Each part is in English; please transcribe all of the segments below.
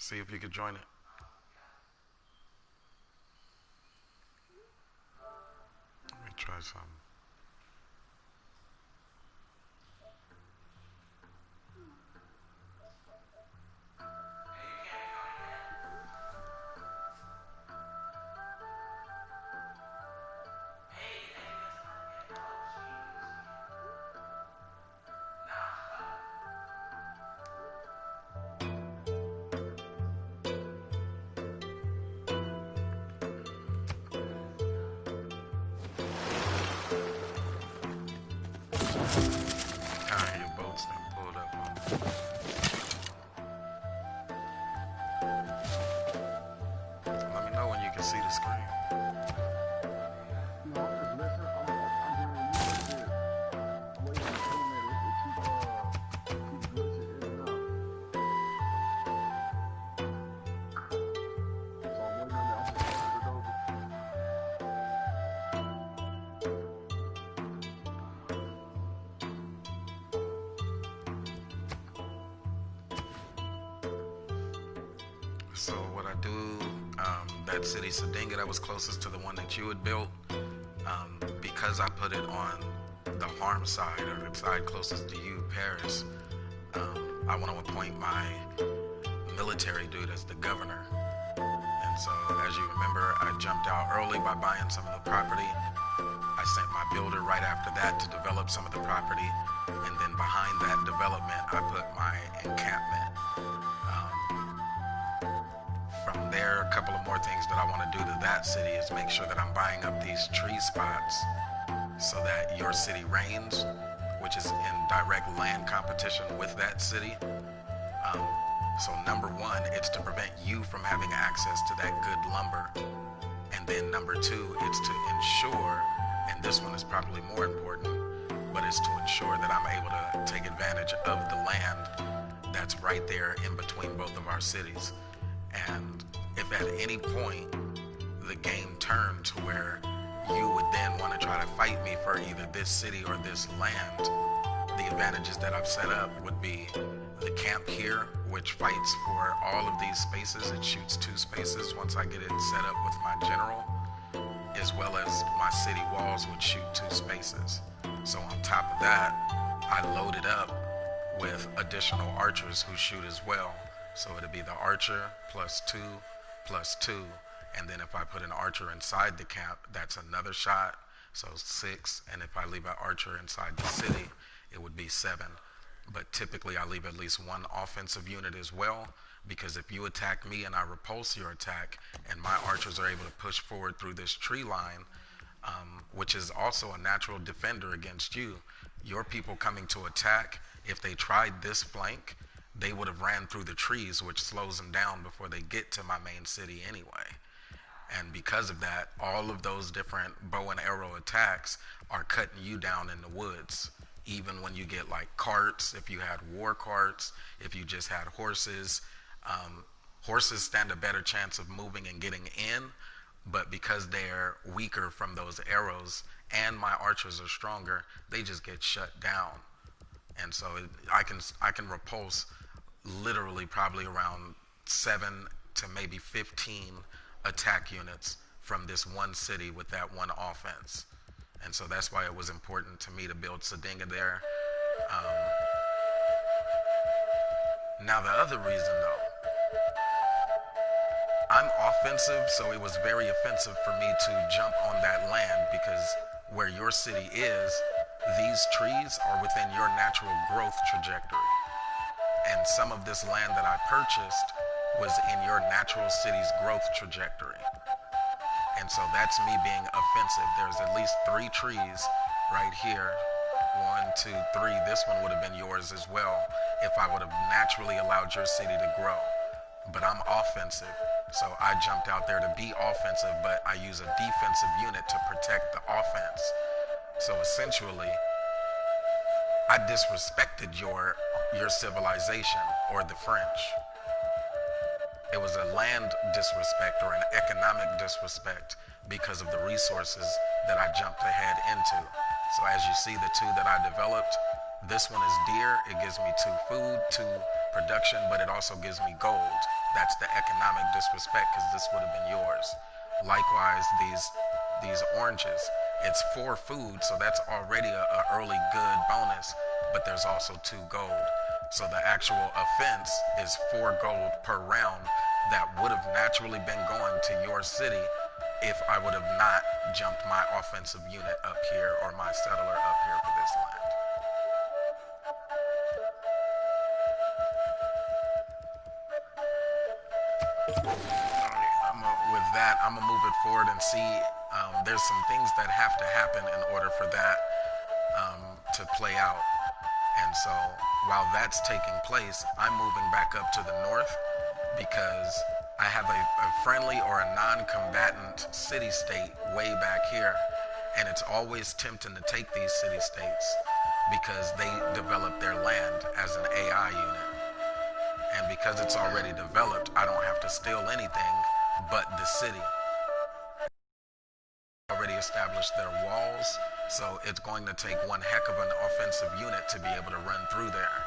See if you could join it. Let me try something. Kind your boats that pulled up on me. Let me know when you can see the screen. No, I'm just listening. I'm hearing you. I'm waiting on the animator. It keep glitching in and out. So I'm waiting on that. I'm just turning it over. So what I do, that city Sadinga that was closest to the one that you had built, because I put it on the harm side or the side closest to you, Paris, I want to appoint my military dude as the governor. And so, as you remember, I jumped out early by buying some of the property. I sent my builder right after that to develop some of the property. And then behind that development, I put my encampment. From there, a couple of more things that I want to do to that city is make sure that I'm buying up these tree spots so that your city reigns, which is in direct land competition with that city. So number one, it's to prevent you from having access to that good lumber. And then number two, it's to ensure, and this one is probably more important, but it's to ensure that I'm able to take advantage of the land that's right there in between both of our cities. And if at any point the game turned to where you would then want to try to fight me for either this city or this land, the advantages that I've set up would be the camp here, which fights for all of these spaces. It shoots 2 spaces once I get it set up with my general, as well as my city walls would shoot 2 spaces. So on top of that, I loaded up with additional archers who shoot as well. So it'd be the archer plus 2 plus 2. And then if I put an archer inside the camp, that's another shot. So 6. And if I leave an archer inside the city, it would be 7. But typically I leave at least 1 offensive unit as well, because if you attack me and I repulse your attack and my archers are able to push forward through this tree line, which is also a natural defender against you, your people coming to attack, if they tried this flank, they would have ran through the trees, which slows them down before they get to my main city anyway. And because of that, all of those different bow and arrow attacks are cutting you down in the woods. Even when you get like carts, if you had war carts, if you just had horses, horses stand a better chance of moving and getting in, but because they're weaker from those arrows and my archers are stronger, they just get shut down. And so I can repulse literally probably around 7 to maybe 15 attack units from this one city with that one offense. And so that's why it was important to me to build Sadinga there. Now the other reason though, I'm offensive, so it was very offensive for me to jump on that land because where your city is, these trees are within your natural growth trajectory. And some of this land that I purchased was in your natural city's growth trajectory. And so that's me being offensive. There's at least 3 trees right here. 1, 2, 3. This one would have been yours as well if I would have naturally allowed your city to grow. But I'm offensive, so I jumped out there to be offensive, but I use a defensive unit to protect the offense. So essentially, I disrespected your civilization, or the French. It was a land disrespect or an economic disrespect because of the resources that I jumped ahead into. So as you see, the 2 that I developed, this one is deer. It gives me 2 food, 2 production, but it also gives me gold. That's the economic disrespect because this would have been yours. Likewise, these oranges, it's 4 food, so that's already a early good bonus, but there's also 2 gold. So the actual offense is 4 gold per round that would have naturally been going to your city if I would have not jumped my offensive unit up here or my settler up here for this land. With that, I'm gonna move it forward and see. There's some things that have to happen in order for that to play out. And so while that's taking place, I'm moving back up to the north because I have a friendly or a non-combatant city-state way back here, and it's always tempting to take these city-states because they develop their land as an AI unit. And because it's already developed, I don't have to steal anything but the city. Already established their walls, so it's going to take one heck of an offensive unit to be able to run through there.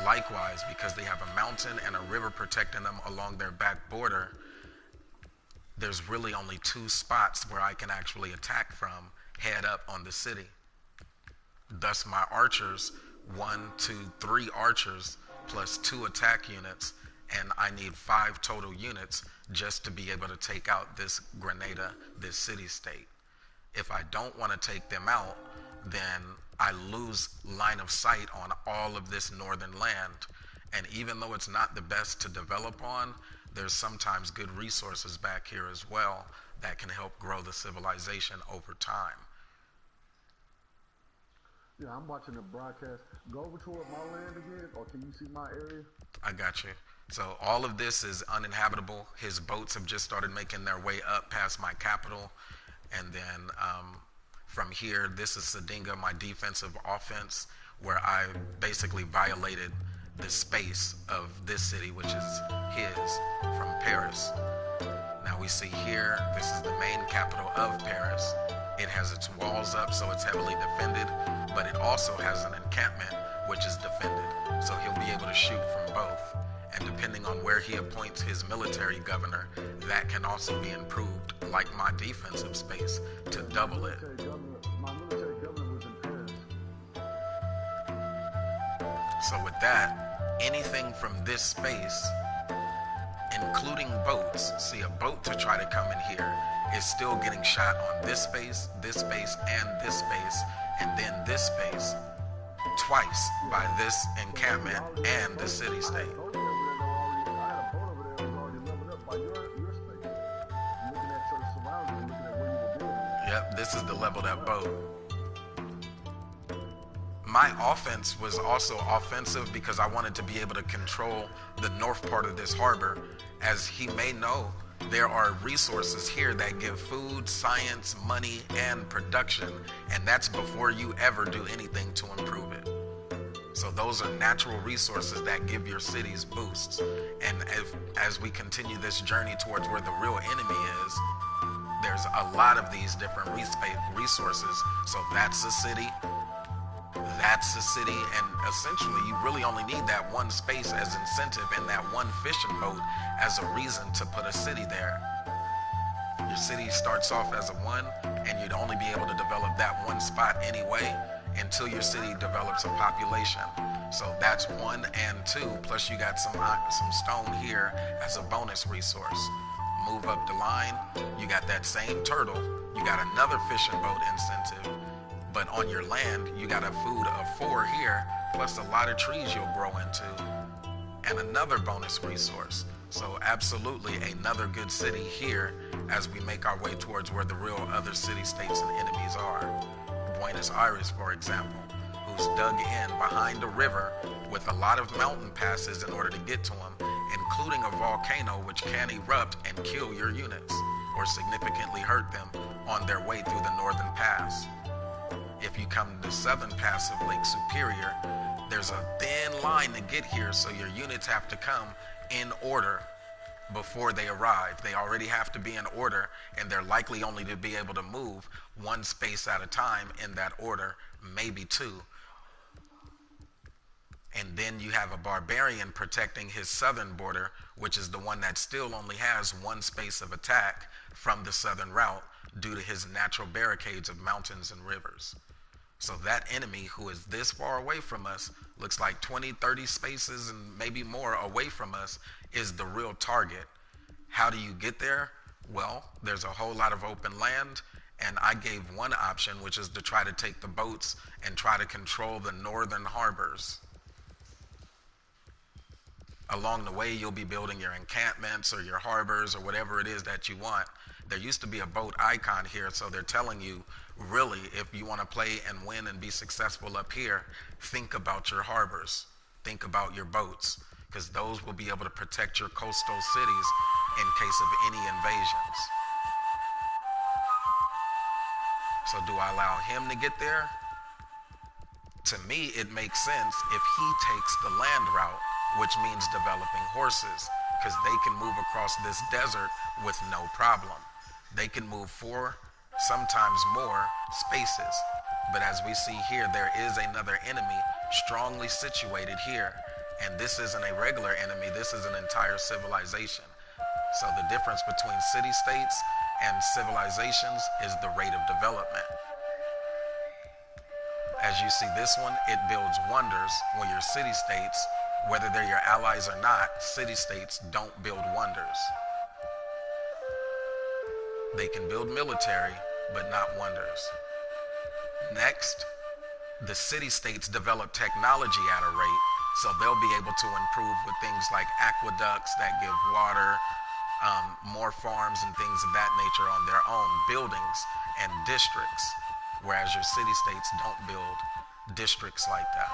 Likewise, because they have a mountain and a river protecting them along their back border, there's really only 2 spots where I can actually attack from, head up on the city. Thus my archers, 1, 2, 3 archers, plus 2 attack units, and I need 5 total units just to be able to take out this Grenada, this city-state. If I don't want to take them out, then I lose line of sight on all of this northern land. And even though it's not the best to develop on, there's sometimes good resources back here as well that can help grow the civilization over time. Yeah, I'm watching the broadcast. Go over toward my land again, or can you see my area? I got you. So all of this is uninhabitable. His boats have just started making their way up past my capital. And then from here, this is Sadinga, my defensive offense, where I basically violated the space of this city, which is his, from Paris. Now we see here, this is the main capital of Paris. It has its walls up, so it's heavily defended, but it also has an encampment, which is defended. So he'll be able to shoot from both. And depending on where he appoints his military governor, that can also be improved, like my defensive space, to double it. My military governor was in Paris. So with that, anything from this space, including boats, see a boat to try to come in here is still getting shot on this space, and this space, and then this space, twice by this encampment and the city-state. Yep, this is the leveled up boat. My offense was also offensive because I wanted to be able to control the north part of this harbor. As he may know, there are resources here that give food, science, money, and production, and that's before you ever do anything to improve it. So those are natural resources that give your cities boosts. And as we continue this journey towards where the real enemy is, there's a lot of these different resources. So that's a city, and essentially you really only need that one space as incentive and that one fishing boat as a reason to put a city there. Your city starts off as a 1, and you'd only be able to develop that one spot anyway until your city develops a population. So that's 1 and 2, plus you got some stone here as a bonus resource. Move up the line, you got that same turtle, you got another fishing boat incentive, but on your land, you got a food of 4 here, plus a lot of trees you'll grow into, and another bonus resource. So absolutely another good city here as we make our way towards where the real other city-states and enemies are. Buenos Aires, for example, who's dug in behind a river with a lot of mountain passes in order to get to them, including a volcano which can erupt and kill your units or significantly hurt them on their way through the northern pass. If you come to the southern pass of Lake Superior, there's a thin line to get here, so your units have to come in order before they arrive. They already have to be in order, and they're likely only to be able to move 1 space at a time in that order, maybe 2. And then you have a barbarian protecting his southern border, which is the one that still only has one space of attack from the southern route due to his natural barricades of mountains and rivers. So that enemy who is this far away from us, looks like 20, 30 spaces and maybe more away from us, is the real target. How do you get there? Well, there's a whole lot of open land, and I gave one option, which is to try to take the boats and try to control the northern harbors. Along the way, you'll be building your encampments or your harbors or whatever it is that you want. There used to be a boat icon here, so they're telling you, really, if you want to play and win and be successful up here, think about your harbors, think about your boats, because those will be able to protect your coastal cities in case of any invasions. So do I allow him to get there? To me, it makes sense if he takes the land route, which means developing horses, because they can move across this desert with no problem. They can move 4, sometimes more spaces. But as we see here, there is another enemy strongly situated here. And this isn't a regular enemy, this is an entire civilization. So the difference between city-states and civilizations is the rate of development. As you see this one, it builds wonders when your city-states, whether they're your allies or not, city-states don't build wonders. They can build military, but not wonders. Next, the city-states develop technology at a rate, so they'll be able to improve with things like aqueducts that give water, more farms and things of that nature on their own, buildings and districts, whereas your city-states don't build districts like that.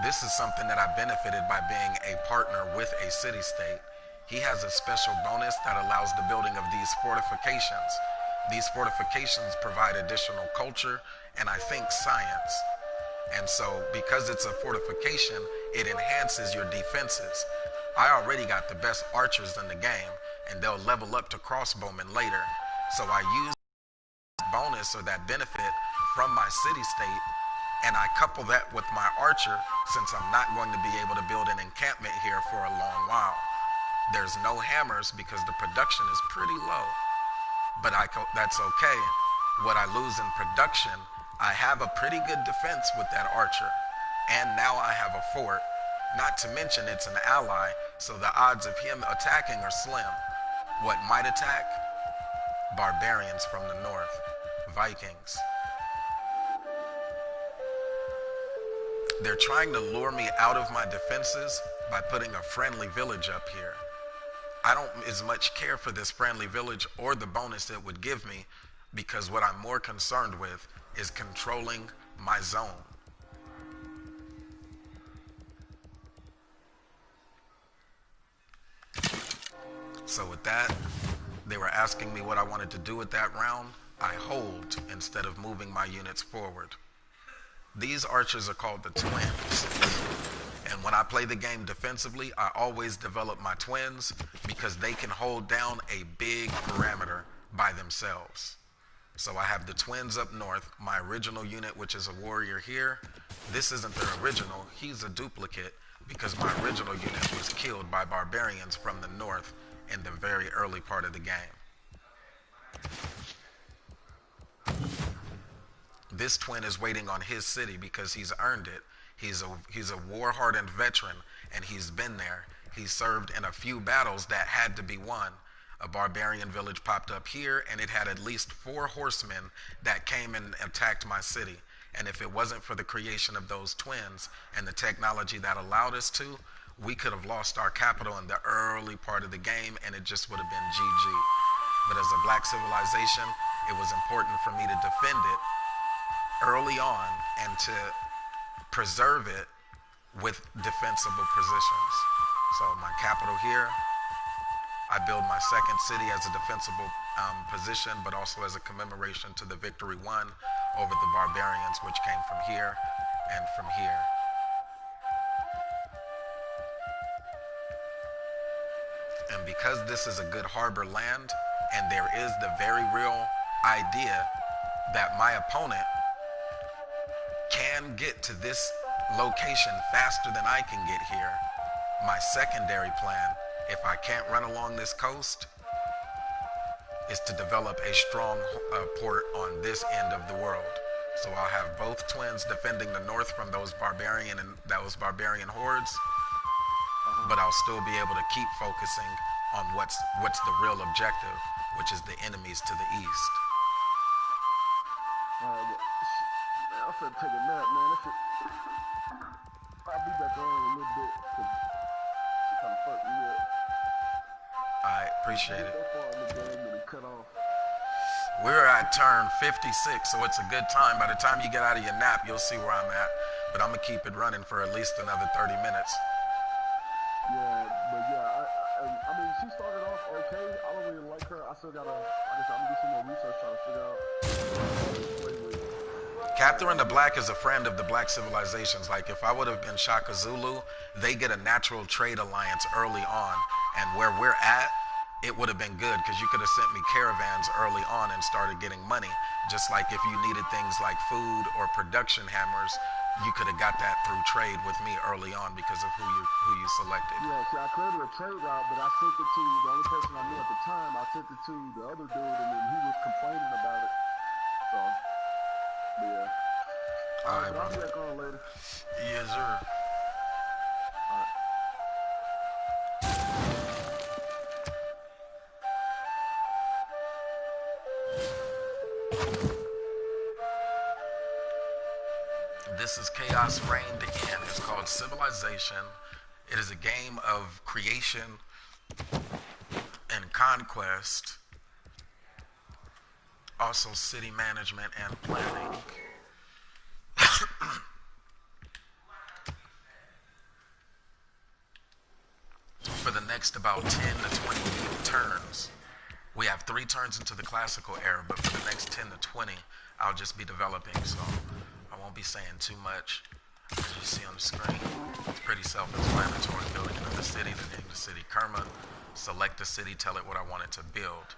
This is something that I benefited by being a partner with a city-state. He has a special bonus that allows the building of these fortifications. These fortifications provide additional culture and I think science. And so because it's a fortification, it enhances your defenses. I already got the best archers in the game, and they'll level up to crossbowmen later. So I use that bonus or that benefit from my city-state, and I couple that with my archer, since I'm not going to be able to build an encampment here for a long while. There's no hammers because the production is pretty low, but that's okay. What I lose in production, I have a pretty good defense with that archer, and now I have a fort. Not to mention it's an ally, so the odds of him attacking are slim. What might attack? Barbarians from the north, Vikings. They're trying to lure me out of my defenses by putting a friendly village up here. I don't as much care for this friendly village or the bonus it would give me, because what I'm more concerned with is controlling my zone. So with that, they were asking me what I wanted to do with that round. I hold instead of moving my units forward. These archers are called the twins. And when I play the game defensively, I always develop my twins because they can hold down a big parameter by themselves. So I have the twins up north, my original unit, which is a warrior here. This isn't the original, he's a duplicate because my original unit was killed by barbarians from the north in the very early part of the game. This twin is waiting on his city because he's earned it. He's a war-hardened veteran, and he's been there. He served in a few battles that had to be won. A barbarian village popped up here, and it had at least 4 horsemen that came and attacked my city. And if it wasn't for the creation of those twins and the technology that allowed us to, we could have lost our capital in the early part of the game, and it just would have been GG. But as a black civilization, it was important for me to defend it early on and to preserve it with defensible positions. So my capital here, I build my second city as a defensible position, but also as a commemoration to the victory won over the barbarians, which came from here and from here. And because this is a good harbor land, And there is the very real idea that my opponent can get to this location faster than I can get here. My secondary plan, if I can't run along this coast, is to develop a strong port on this end of the world. So I'll have both twins defending the north from those barbarian hordes, but I'll still be able to keep focusing on what's the real objective, which is the enemies to the east. Man, I'm finna take a nap, man. I'll be back on in a little bit. She kind of fucked me up. I appreciate it. That far in the game and it cut off. We're at turn 56, so it's a good time. By the time you get out of your nap, you'll see where I'm at. But I'm gonna keep it running for at least another 30 minutes. Yeah, but yeah, I mean, she started off okay. I don't really like her. I still gotta, I guess I'm gonna do some more research trying to figure out. Catherine the Black is a friend of the black civilizations. Like if I would have been Shaka Zulu, they get a natural trade alliance early on. And where we're at, it would have been good because you could have sent me caravans early on and started getting money. Just like if you needed things like food or production hammers, you could have got that through trade with me early on because of who you selected. Yeah, see, I created a trade route, but I sent it to the only person I knew at the time. I sent it to the other dude, and then he was complaining about it. So, but yeah. All right, I'll be bro. back on later. Yes, sir. All right. This is Chaos Reigned In. It's called Civilization. It is a game of creation and conquest. Also city management and planning. For the next about 10 to 20 turns. We have 3 turns into the classical era, but for the next 10 to 20, I'll just be developing, so I won't be saying too much. As you see on the screen, it's pretty self-explanatory. Building another city, the name of the city Kerma. Select the city, tell it what I want it to build.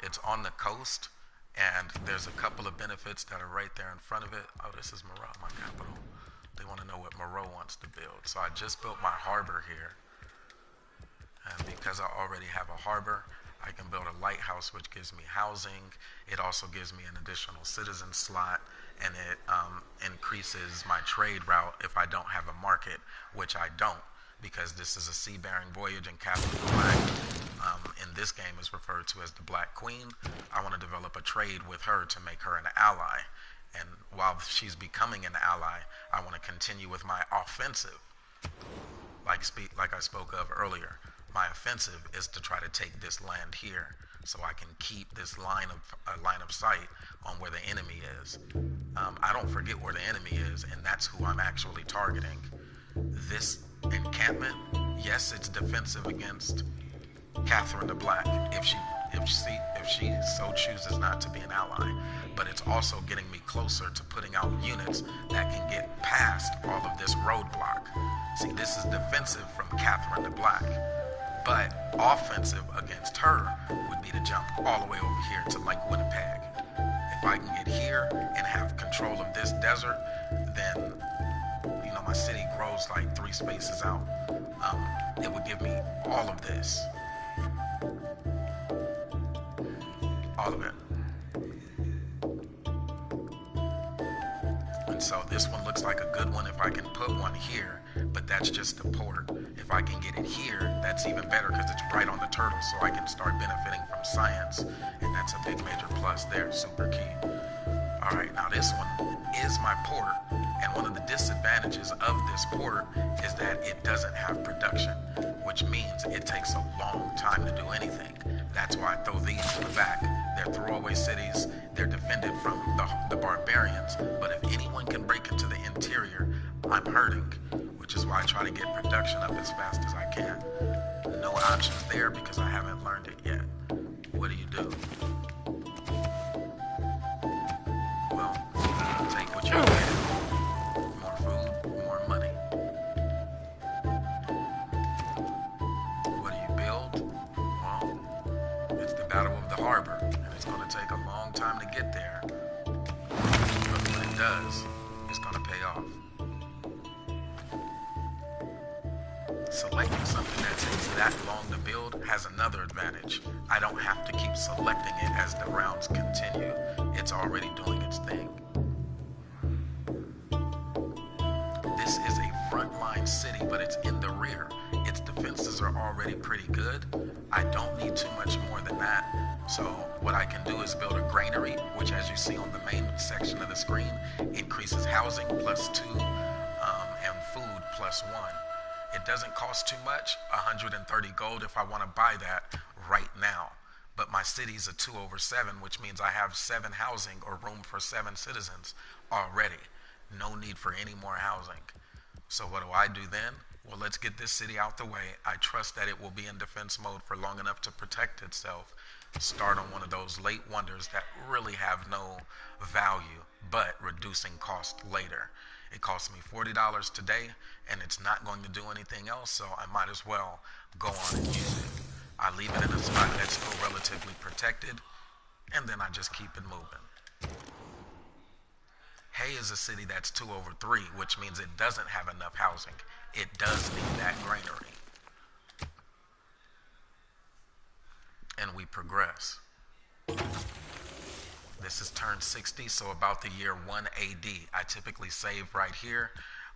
It's on the coast, and there's a couple of benefits that are right there in front of it. Oh, this is Moreau, my capital. They want to know what Moreau wants to build. So I just built my harbor here. And because I already have a harbor, I can build a lighthouse, which gives me housing. It also gives me an additional citizen slot, and it increases my trade route if I don't have a market, which I don't, because this is a seafaring voyage, and Catherine the Black in this game is referred to as the Black Queen. I want to develop a trade with her to make her an ally. And while she's becoming an ally, I want to continue with my offensive, like I spoke of earlier. My offensive is to try to take this land here, so I can keep this line of sight on where the enemy is. I don't forget where the enemy is, and that's who I'm actually targeting. This encampment, yes, it's defensive against Catherine the Black if she so chooses not to be an ally, but it's also getting me closer to putting out units that can get past all of this roadblock. See, this is defensive from Catherine the Black. But offensive against her would be to jump all the way over here to like Winnipeg. If I can get here and have control of this desert, then, you know, my city grows like 3 spaces out. It would give me all of this. All of it. And so this one looks like a good one if I can put one here, but that's just the port. If I can get it here, that's even better because it's right on the turtle, so I can start benefiting from science, and that's a big major plus there, super key. All right, now this one is my port, and one of the disadvantages of this port is that it doesn't have production, which means it takes a long time to do anything. That's why I throw these in the back. They're throwaway cities. They're defended from the barbarians, but if anyone can break into the interior, I'm hurting, which is why I try to get production up as fast as I can. No options there because I haven't learned it yet. What do? Well, take what you get. More food, more money. What do you build? Well, It's the Battle of the Harbor, and it's going to take a long time to get there. But when it does, it's going to pay off. Selecting something that takes that long to build has another advantage. I don't have to keep selecting it as the rounds continue. It's already doing its thing. This is a frontline city, but it's in the rear. Its defenses are already pretty good. I don't need too much more than that. So what I can do is build a granary, which, as you see on the main section of the screen, increases housing +2 and food +1. It doesn't cost too much, 130 gold if I want to buy that right now. But my city's a 2/7, which means I have 7 housing or room for 7 citizens already. No need for any more housing. So what do I do then? Well, let's get this city out the way. I trust that it will be in defense mode for long enough to protect itself. Start on one of those late wonders that really have no value, but reducing cost later. It cost me $40 today, and it's not going to do anything else, so I might as well go on and use it. I leave it in a spot that's still relatively protected, and then I just keep it moving. Hay is a city that's 2/3, which means it doesn't have enough housing. It does need that granary. And we progress. This is turn 60, so about the year 1 AD. I typically save right here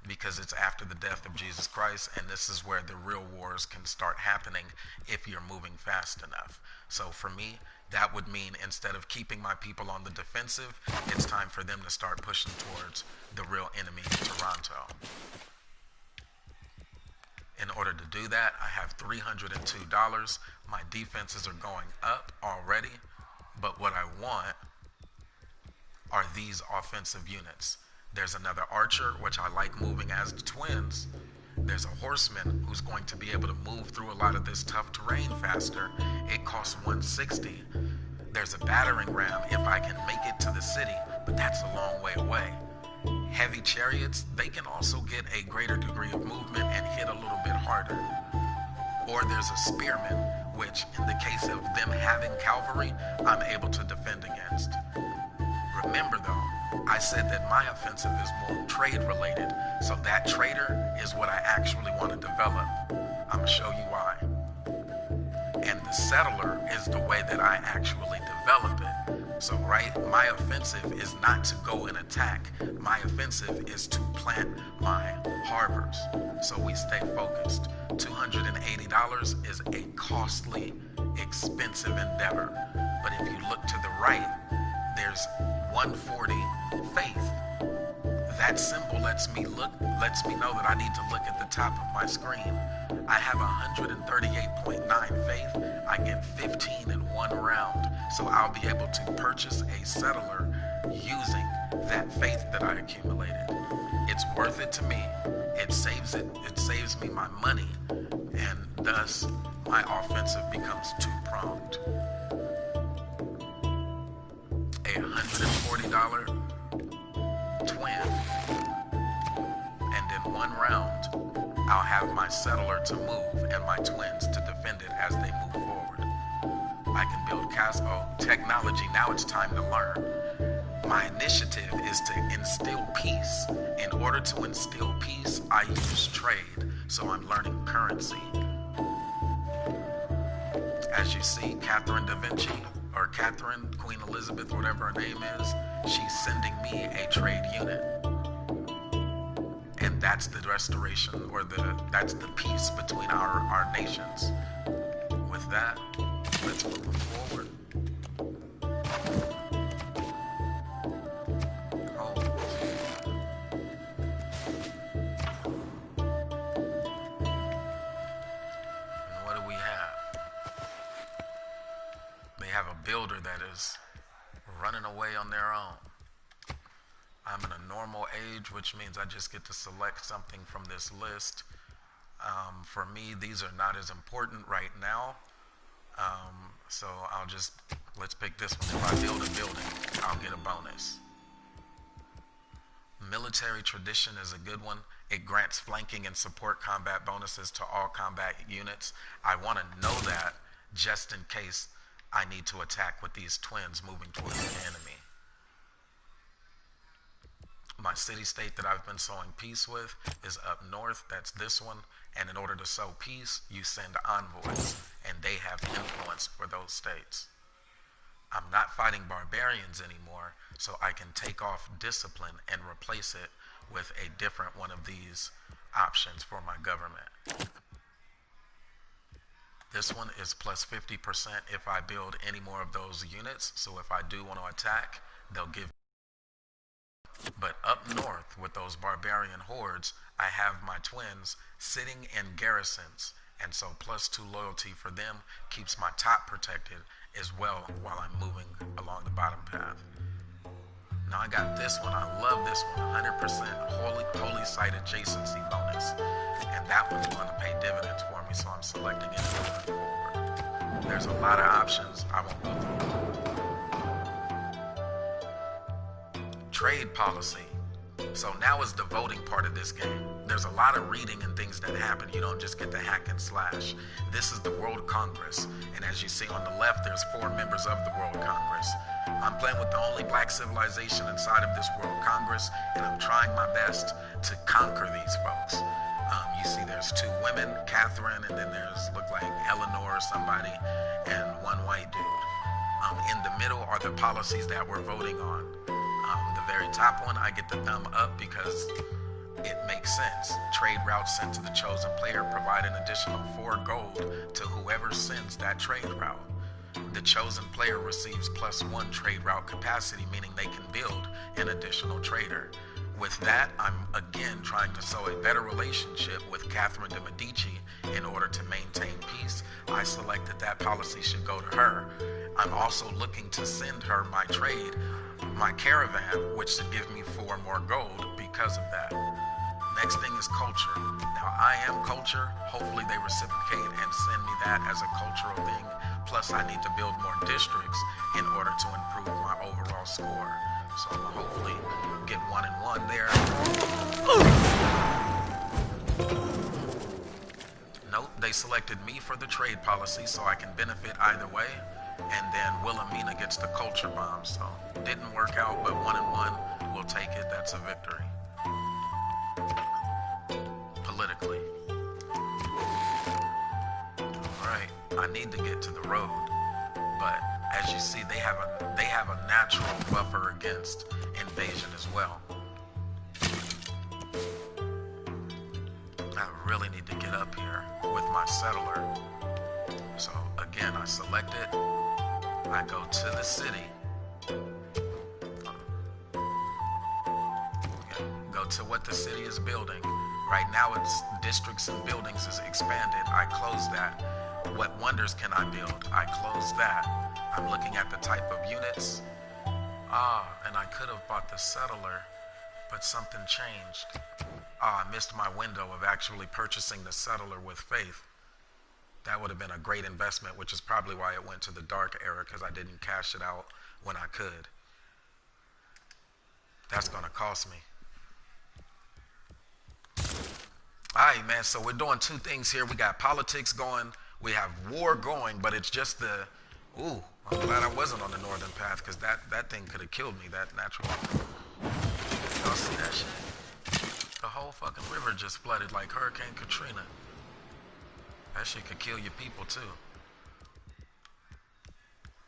because it's after the death of Jesus Christ, and this is where the real wars can start happening if you're moving fast enough. So for me, that would mean instead of keeping my people on the defensive, it's time for them to start pushing towards the real enemy, Toronto. In order to do that, I have $302. My defenses are going up already, but what I want are these offensive units. There's another archer, which I like moving as the twins. There's a horseman who's going to be able to move through a lot of this tough terrain faster. It costs 160. There's a battering ram if I can make it to the city, but that's a long way away. Heavy chariots, they can also get a greater degree of movement and hit a little bit harder. Or there's a spearman, which in the case of them having cavalry, I'm able to defend against. Remember though, I said that my offensive is more trade related, so that trader is what I actually want to develop. I'm going to show you why. And the settler is the way that I actually develop it. So right, my offensive is not to go and attack. My offensive is to plant my harbors. So we stay focused. $280 is a costly, expensive endeavor. But if you look to the right, there's 140 faith. That symbol lets me know that I need to look at the top of my screen. I have 138.9 faith. I get 15 in one round. So I'll be able to purchase a settler using that faith that I accumulated. It's worth it to me. It saves me my money, and thus my offensive becomes two-pronged. A $140 twin, and in one round I'll have my settler to move and my twins to defend it as they move forward. I can build technology. Now it's time to learn. My initiative is to instill peace. In order to instill peace, I use trade, so I'm learning currency. As you see, Catherine da Vinci, or Catherine, Queen Elizabeth, whatever her name is, she's sending me a trade unit. And that's the restoration, or that's the peace between our nations. With that, let's move forward. And what do we have? They have a builder that is running away on their own. I'm in a normal age, which means I just get to select something from this list. For me, these are not as important right now. So let's pick this one. If I build a building, I'll get a bonus. Military tradition is a good one. It grants flanking and support combat bonuses to all combat units. I want to know that just in case I need to attack with these twins moving towards the enemy. My city-state that I've been sowing peace with is up north. That's this one. And in order to sow peace, you send envoys, and they have influence for those states. I'm not fighting barbarians anymore, so I can take off discipline and replace it with a different one of these options for my government. This one is plus 50% if I build any more of those units. So if I do want to attack, they'll give. But up north with those barbarian hordes, I have my twins sitting in garrisons. And so +2 loyalty for them keeps my top protected as well while I'm moving along the bottom path. Now I got this one. I love this one. 100% holy site adjacency bonus. And that one's going to pay dividends for me, so I'm selecting it moving forward. There's a lot of options. I won't go through. Trade policy. So now is the voting part of this game. There's a lot of reading and things that happen. You don't just get to hack and slash. This is the World Congress. And as you see on the left, there's 4 members of the World Congress. I'm playing with the only black civilization inside of this World Congress, and I'm trying my best to conquer these folks. You see there's 2 women, Catherine, and then there's, look like Eleanor or somebody, and 1 white dude. In the middle are the policies that we're voting on. The very top one, I get the thumb up because it makes sense. Trade routes sent to the chosen player provide an additional 4 gold to whoever sends that trade route. The chosen player receives +1 trade route capacity, meaning they can build an additional trader. With that, I'm again trying to sow a better relationship with Catherine de Medici in order to maintain peace. I selected that policy should go to her. I'm also looking to send her my trade, my caravan, which should give me 4 more gold because of that. Next thing is culture. Now I am culture. Hopefully they reciprocate and send me that as a cultural thing. Plus I need to build more districts in order to improve my overall score. So I'm gonna hopefully get 1 and 1 there. Nope, they selected me for the trade policy so I can benefit either way. And then Wilhelmina gets the culture bomb. So didn't work out, but 1 and 1, we'll take it. That's a victory. Politically. Alright, I need to get to the road. But as you see, they have a natural buffer against invasion as well. I really need to get up here with my settler. So again, I select it. I go to the city. Okay. Go to what the city is building. Right now it's districts and buildings is expanded. I close that. What wonders can I build? I close that. I'm looking at the type of units. And I could have bought the settler, but something changed. I missed my window of actually purchasing the settler with faith. That would have been a great investment, which is probably why it went to the dark era, because I didn't cash it out when I could. That's gonna cost me. All right, man, so we're doing 2 things here. We got politics going, we have war going, but it's just the, ooh, I'm glad I wasn't on the northern path, because that thing could have killed me, that natural. Y'all see that shit? The whole fucking river just flooded like Hurricane Katrina. That shit could kill your people too.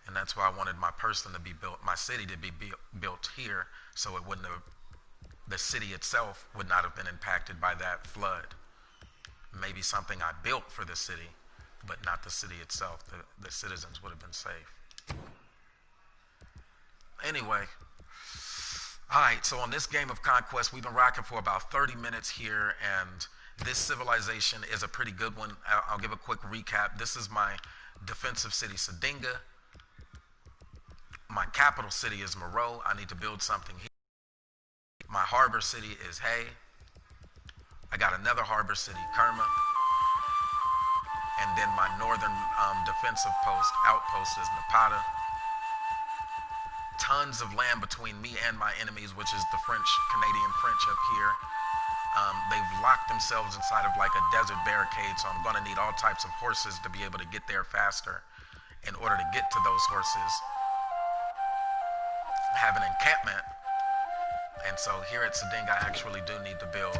And that's why I wanted my person to be built, my city to be built here, so it wouldn't have, the city itself would not have been impacted by that flood. Maybe something I built for the city, but not the city itself. The citizens would have been safe. Anyway, all right, so on this game of conquest, we've been rocking for about 30 minutes here, and this civilization is a pretty good one. I'll give a quick recap. This is my defensive city, Sadinga. My capital city is Moreau. I need to build something here. My harbor city is Hay. I got another harbor city, Kerma. And then my northern defensive outpost is Napata. Tons of land between me and my enemies, which is the Canadian French up here. They've locked themselves inside of like a desert barricade, so I'm going to need all types of horses to be able to get there faster. in order to get to those horses, have an encampment. And so here at Sading, I actually do need to build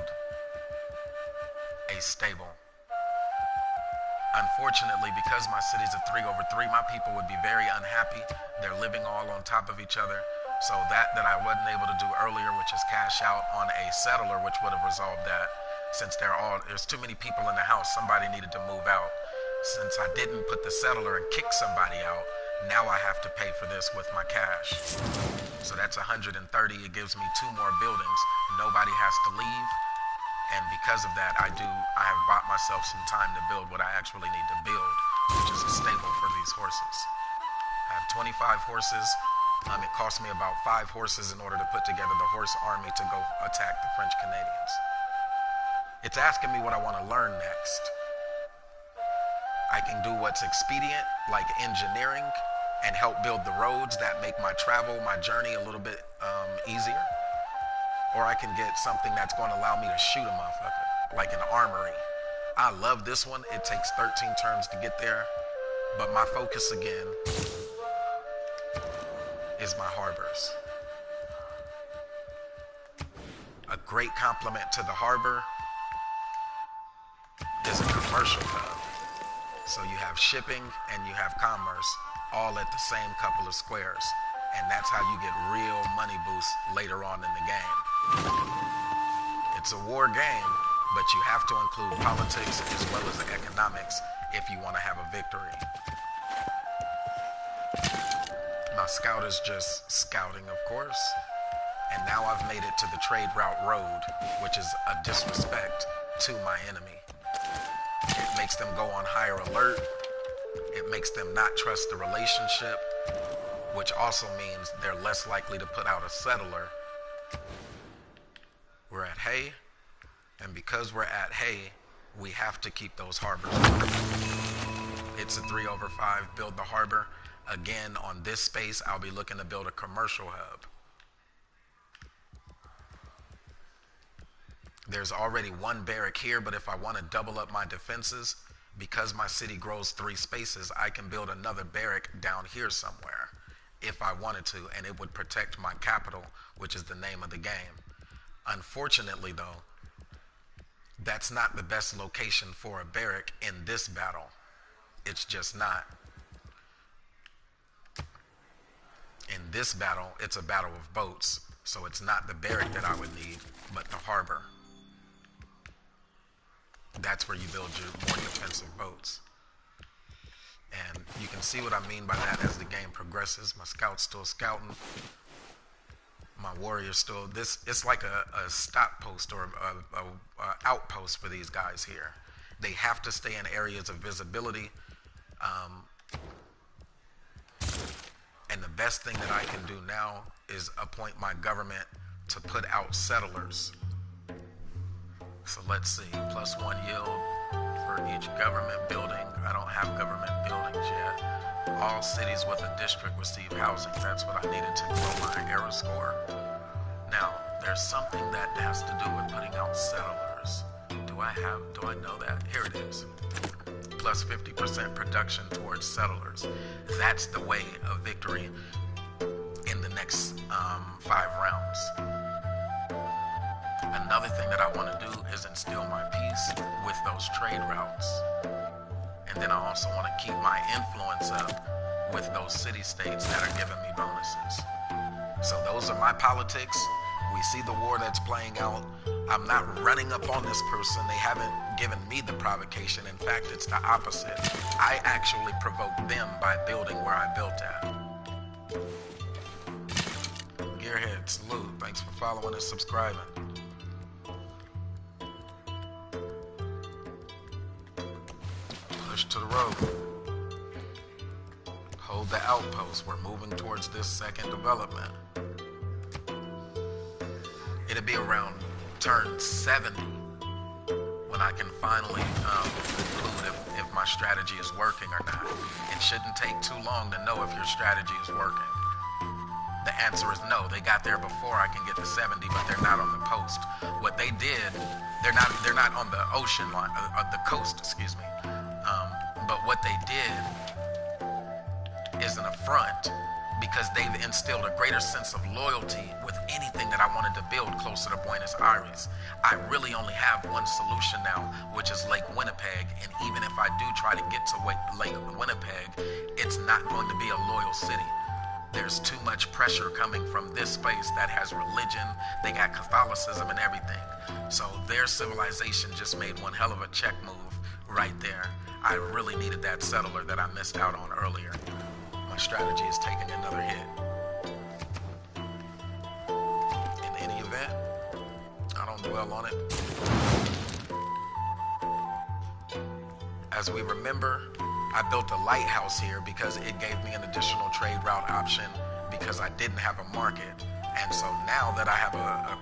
a stable. Unfortunately, because my city's a 3/3, my people would be very unhappy. They're living all on top of each other. So that I wasn't able to do earlier, which is cash out on a settler, which would have resolved that. Since there's too many people in the house, somebody needed to move out. Since I didn't put the settler and kick somebody out, now I have to pay for this with my cash. So that's 130. It gives me 2 more buildings. Nobody has to leave. And because of that, I have bought myself some time to build what I actually need to build, which is a stable for these horses. I have 25 horses. It cost me about 5 horses in order to put together the horse army to go attack the French Canadians. It's asking me what I want to learn next. I can do what's expedient, like engineering, and help build the roads that make my travel, my journey a little bit easier. Or I can get something that's going to allow me to shoot a motherfucker, like an armory. I love this one. It takes 13 turns to get there. But my focus again is my harbors. A great complement to the harbor is a commercial hub. So you have shipping and you have commerce all at the same couple of squares. And that's how you get real money boosts later on in the game. It's a war game, but you have to include politics as well as economics if you want to have a victory. My scout is just scouting, of course. And now I've made it to the trade route road, which is a disrespect to my enemy. It makes them go on higher alert. It makes them not trust the relationship, which also means they're less likely to put out a settler. We're at Hay, and because we're at Hay, we have to keep those harbors open. It's a 3/5, build the harbor. Again, on this space, I'll be looking to build a commercial hub. There's already 1 barrack here, but if I want to double up my defenses, because my city grows 3 spaces, I can build another barrack down here somewhere if I wanted to, and it would protect my capital, which is the name of the game. Unfortunately, though, that's not the best location for a barrack in this battle. It's just not. In this battle, it's a battle of boats, so it's not the barrack that I would need, but the harbor. That's where you build your more defensive boats. And you can see what I mean by that as the game progresses. My scout's still scouting. My warrior's still, it's like a stop post or a outpost for these guys here. They have to stay in areas of visibility. And the best thing that I can do now is appoint my government to put out settlers. So let's see, +1 yield for each government building. I don't have government buildings yet. All cities with a district receive housing. That's what I needed to grow my era score. Now, there's something that has to do with putting out settlers. Do I know that? Here it is. Plus 50% production towards settlers. That's the way of victory in the next 5 rounds. Another thing that I want to do is instill my peace with those trade routes. And then I also want to keep my influence up with those city-states that are giving me bonuses. So those are my politics. We see the war that's playing out. I'm not running up on this person. They haven't given me the provocation. In fact, it's the opposite. I actually provoked them by building where I built at. Gearhead, salute. Thanks for following and subscribing. Push to the road. Hold the outpost. We're moving towards this second development. It'll be around turn 70 when I can finally conclude if my strategy is working or not. It shouldn't take too long to know if your strategy is working. The answer is no. They got there before I can get to 70, but they're not on the post. What they did, they're not on the ocean line, the coast, excuse me. But what they did is an affront because they've instilled a greater sense of loyalty with anything that I wanted to build closer to Buenos Aires. I really only have one solution now, which is Lake Winnipeg, and even if I do try to get to Lake Winnipeg, it's not going to be a loyal city. There's too much pressure coming from this space that has religion, they got Catholicism and everything. So their civilization just made one hell of a check move right there. I really needed that settler that I missed out on earlier. My strategy is taking another hit. In any event, I don't dwell on it. As we remember, I built a lighthouse here because it gave me an additional trade route option because I didn't have a market. And so now that I have a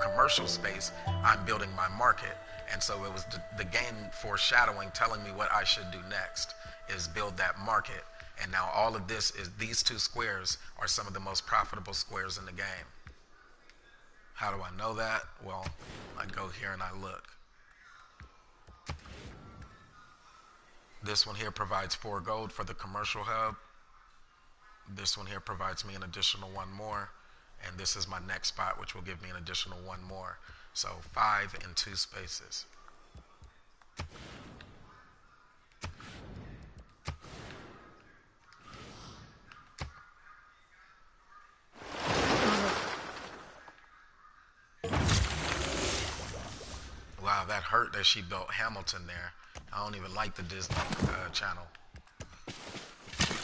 commercial space, I'm building my market. And so it was the game foreshadowing, telling me what I should do next is build that market. And now all of this is, these two squares are some of the most profitable squares in the game. How do I know that? Well, I go here and I look. This one here provides 4 gold for the commercial hub. This one here provides me an additional 1 more. And this is my next spot, which will give me an additional 1 more. So 5 in 2 spaces. Wow, that hurt that she built Hamilton there. I don't even like the Disney Channel.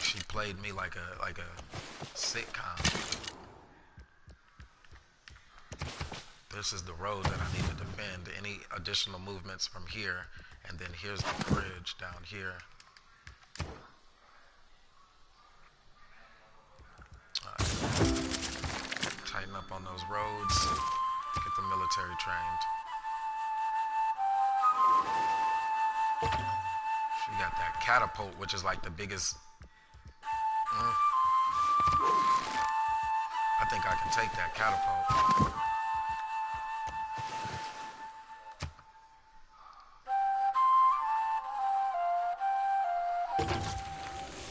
She played me like a sitcom. This is the road that I need to defend. Any additional movements from here, and then here's the bridge down here. Tighten up on those roads. Get the military trained. She got that catapult, which is like the biggest. I think I can take that catapult.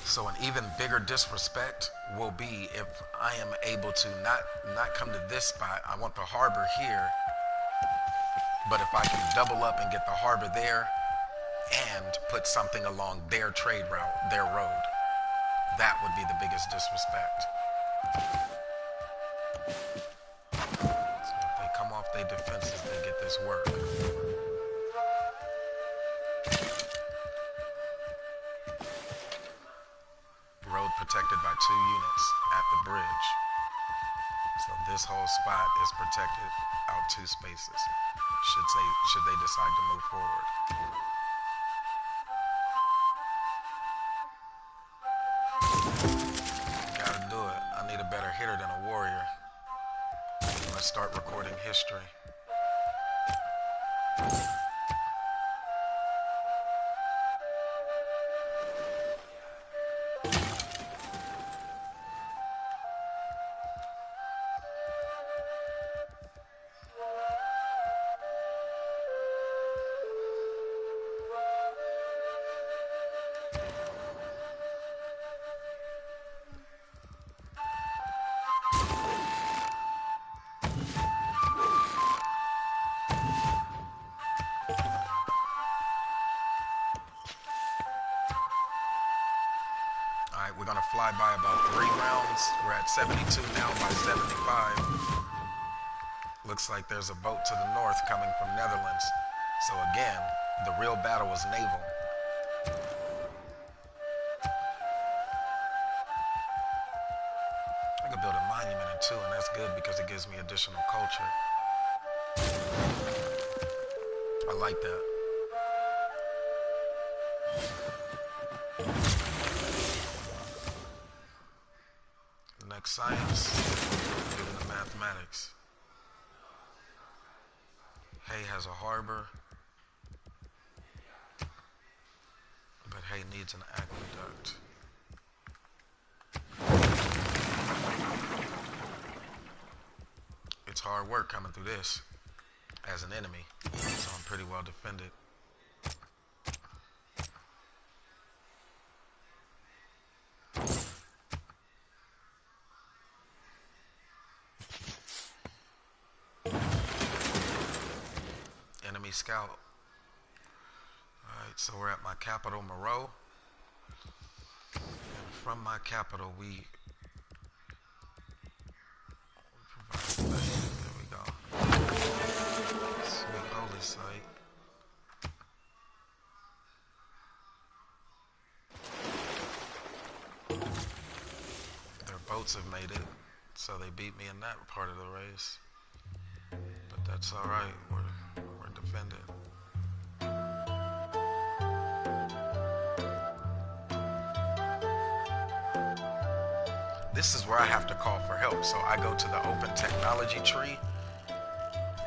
So an even bigger disrespect will be if I am able to not come to this spot. I want the harbor here, but if I can double up and get the harbor there and put something along their trade route, their road, that would be the biggest disrespect. So if they come off their defenses, they get this work. Road protected by 2 units at the bridge. So this whole spot is protected out 2 spaces. Should they decide to move forward. Gotta do it. I need a better hitter than a warrior. Let's start recording history. We're gonna fly by about 3 rounds. We're at 72 now by 75. Looks like there's a boat to the north coming from Netherlands. So again, the real battle is naval. I could build a monument in 2, and that's good because it gives me additional culture. I like that. Next science, given the mathematics. Hay has a harbor, but Hay needs an aqueduct. It's hard work coming through this as an enemy, so I'm pretty well defended. scout. Alright, so we're at my capital, Moreau. And from my capital, we provide, there we go. Sweet holy site. Their boats have made it, so they beat me in that part of the race. But that's alright, we're defended. This is where I have to call for help. So I go to the open technology tree,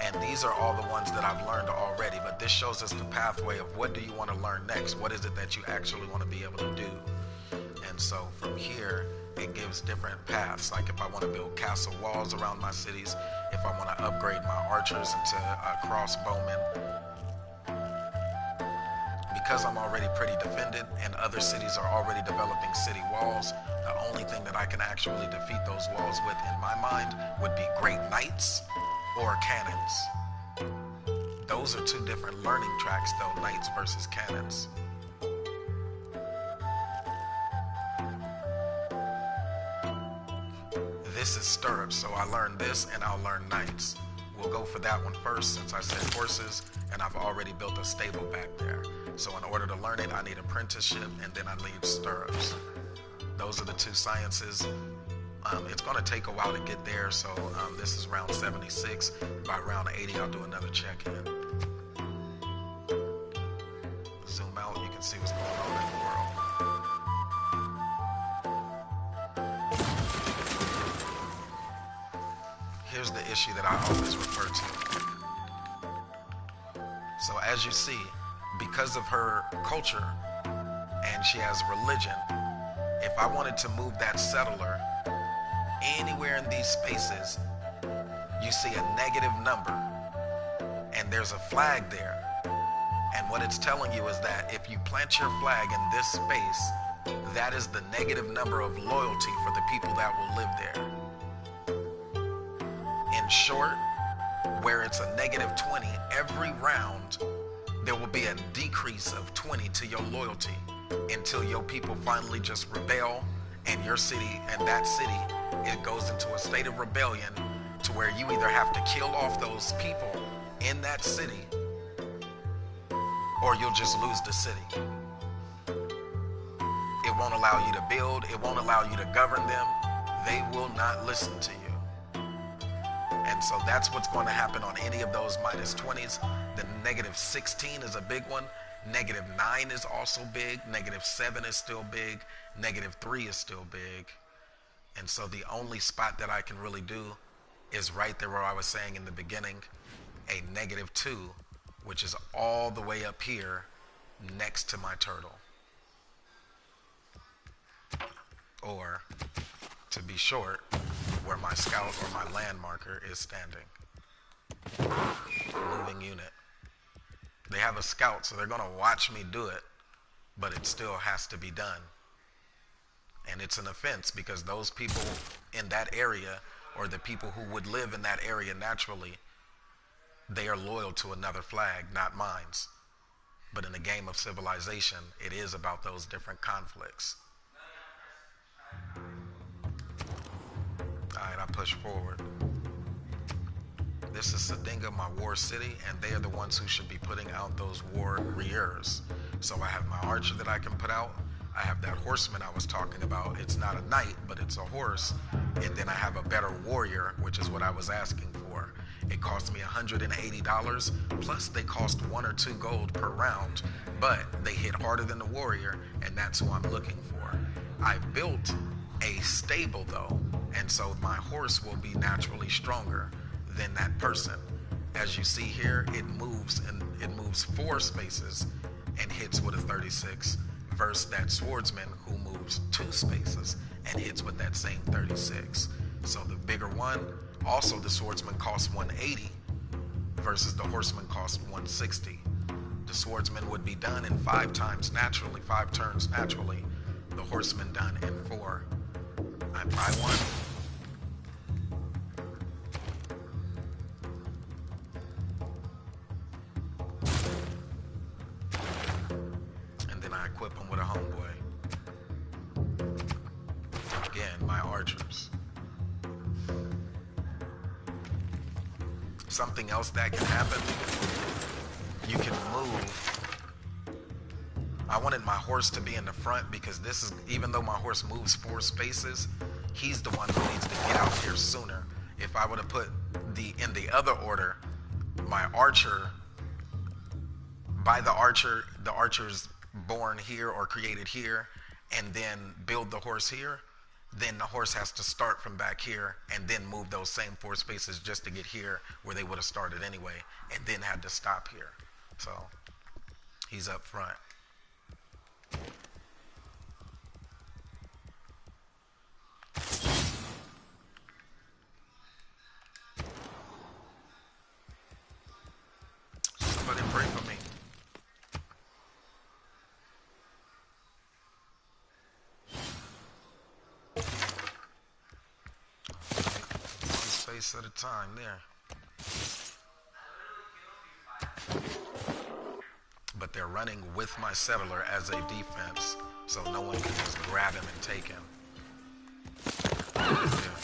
and these are all the ones that I've learned already, but this shows us the pathway of what do you want to learn next? What is it that you actually want to be able to do? And so from here, it gives different paths. Like if I want to build castle walls around my cities, if I want to upgrade my archers into crossbowmen. Because I'm already pretty defended and other cities are already developing city walls, the only thing that I can actually defeat those walls with in my mind would be great knights or cannons. Those are two different learning tracks though, knights versus cannons. This is stirrups, so I learned this and I'll learn knights. We'll go for that one first since I said horses and I've already built a stable back there. So in order to learn it, I need apprenticeship and then I need stirrups. Those are the two sciences. It's going to take a while to get there, so this is round 76. By round 80, I'll do another check-in. Zoom out, you can see what's going on in the world. Here's the issue that I always refer to. So as you see, because of her culture and she has religion, if I wanted to move that settler anywhere in these spaces, you see a negative number and there's a flag there. And what it's telling you is that if you plant your flag in this space, that is the negative number of loyalty for the people that will live there. In short, where it's a negative 20, every round there will be a decrease of 20 to your loyalty until your people finally just rebel and your city and that city, it goes into a state of rebellion to where you either have to kill off those people in that city or you'll just lose the city. It won't allow you to build, it won't allow you to govern them. They will not listen to you. And so that's what's going to happen on any of those minus 20s. The negative 16 is a big one. Negative 9 is also big. Negative 7 is still big. Negative 3 is still big. And so the only spot that I can really do is right there where I was saying in the beginning, a negative 2, which is all the way up here next to my turtle. Or, to be short, where my scout or my land marker is standing. Moving unit. They have a scout, so they're going to watch me do it, but it still has to be done. And it's an offense because those people in that area, or the people who would live in that area naturally, they are loyal to another flag, not mine. But in the game of civilization, it is about those different conflicts. All right, I push forward. This is Sadinga, my war city, and they are the ones who should be putting out those warriors. So I have my archer that I can put out. I have that horseman I was talking about. It's not a knight, but it's a horse. And then I have a better warrior, which is what I was asking for. It cost me $180, plus they cost 1 or 2 gold per round, but they hit harder than the warrior, and that's who I'm looking for. I built a stable though, and so my horse will be naturally stronger than that person. As you see here, it moves 4 spaces and hits with a 36 versus that swordsman who moves 2 spaces and hits with that same 36. So the bigger one, also the swordsman costs 180 versus the horseman costs 160. The swordsman would be done in 5 turns naturally. The horseman done in 4. I buy one. again, my archers. Something else that can happen, you can move. I wanted my horse to be in the front because this is, even though my horse moves 4 spaces, he's the one who needs to get out here sooner. If I would have put in the other order, my archer, by the archer's born here or created here, and then build the horse here, then the horse has to start from back here and then move those same 4 spaces just to get here where they would have started anyway, and then had to stop here. So he's up front. Somebody pray for me. One space at a time there. But they're running with my settler as a defense, so no one can just grab him and take him. Yeah.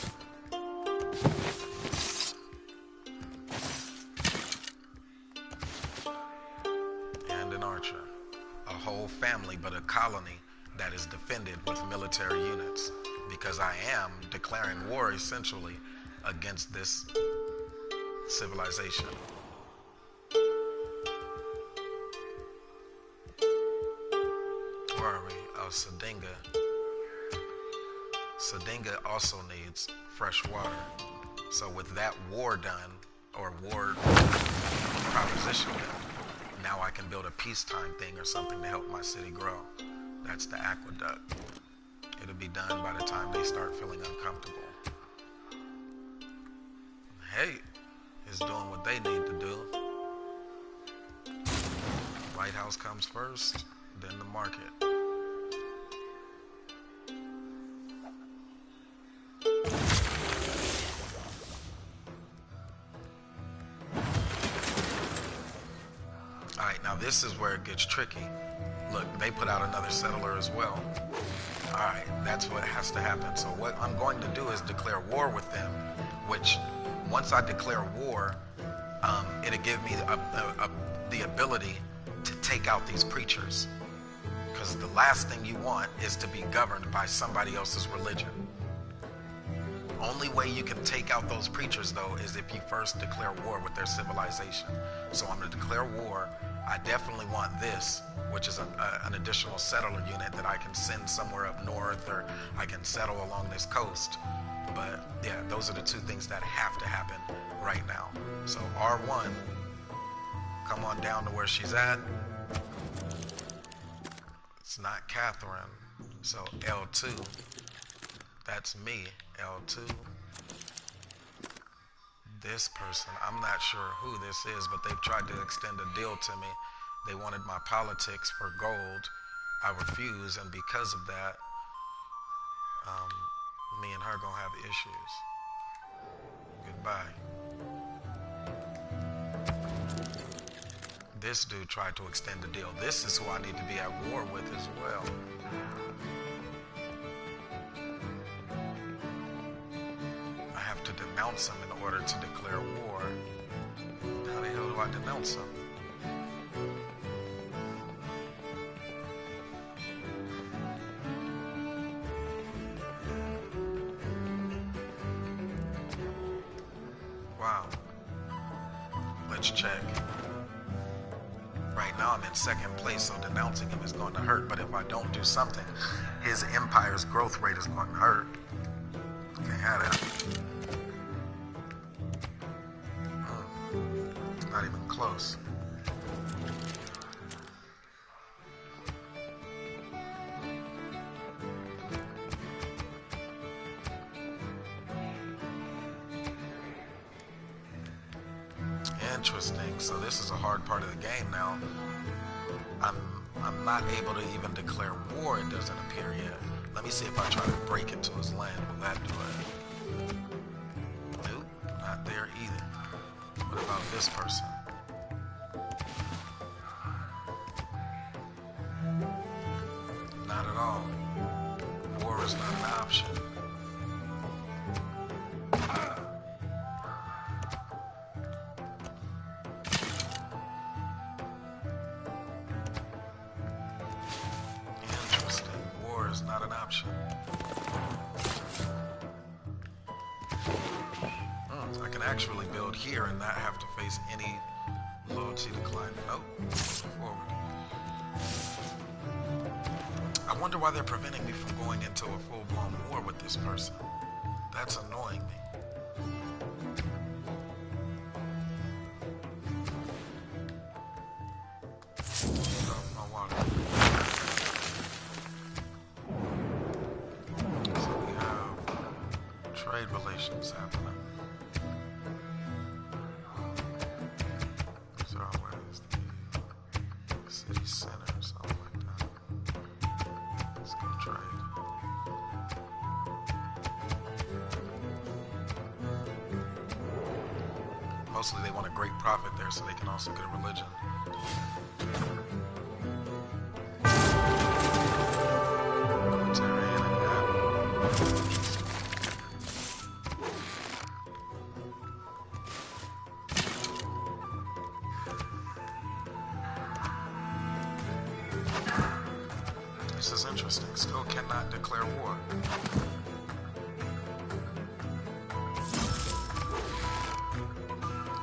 And an archer. A whole family, but a colony that is defended with military units, because I am declaring war essentially against this civilization. Where are we? Oh, Sadinga. Sadinga also needs fresh water. So with that war done, or war proposition done, now I can build a peacetime thing or something to help my city grow. That's the aqueduct. It'll be done by the time they start feeling uncomfortable. Hate is doing what they need to do. Lighthouse comes first, then the market. Alright, now this is where it gets tricky. Look, they put out another settler as well. Alright, that's what has to happen. So what I'm going to do is declare war with them, which once I declare war, it'll give me the ability to take out these preachers. Because the last thing you want is to be governed by somebody else's religion. Only way you can take out those preachers, though, is if you first declare war with their civilization. So I'm going to declare war. I definitely want this, which is an additional settler unit that I can send somewhere up north, or I can settle along this coast. But yeah, those are the 2 things that have to happen right now. So R1, come on down to where she's at. It's not Catherine. So L2, that's me, L2. This person, I'm not sure who this is, but they've tried to extend a deal to me. They wanted my politics for gold. I refuse, and because of that, me and her gonna have issues. Goodbye. This dude tried to extend a deal. This is who I need to be at war with as well. I have to denounce him in order to declare war. How the hell do I denounce him? Wow. Let's check. Right now I'm in 2nd place, so denouncing him is going to hurt. But if I don't do something, his empire's growth rate is going to hurt. Can't have that. Not even close. Interesting. So this is a hard part of the game now. I'm not able to even declare war, it doesn't appear yet. Let me see if I try to break into his land. Will that do it? Nope, not there either. What about this person? Not at all. War is not an option. can actually build here and not have to face any loyalty decline. Nope. Forward. I wonder why they're preventing me from going into a full-blown war with this person. That's annoying me. Oh, my water. So we have trade relations happening. So where is the city center or something like that? Let's go trade. Mostly they want a great profit there so they can also get a religion. Military and this is interesting. Still cannot declare war.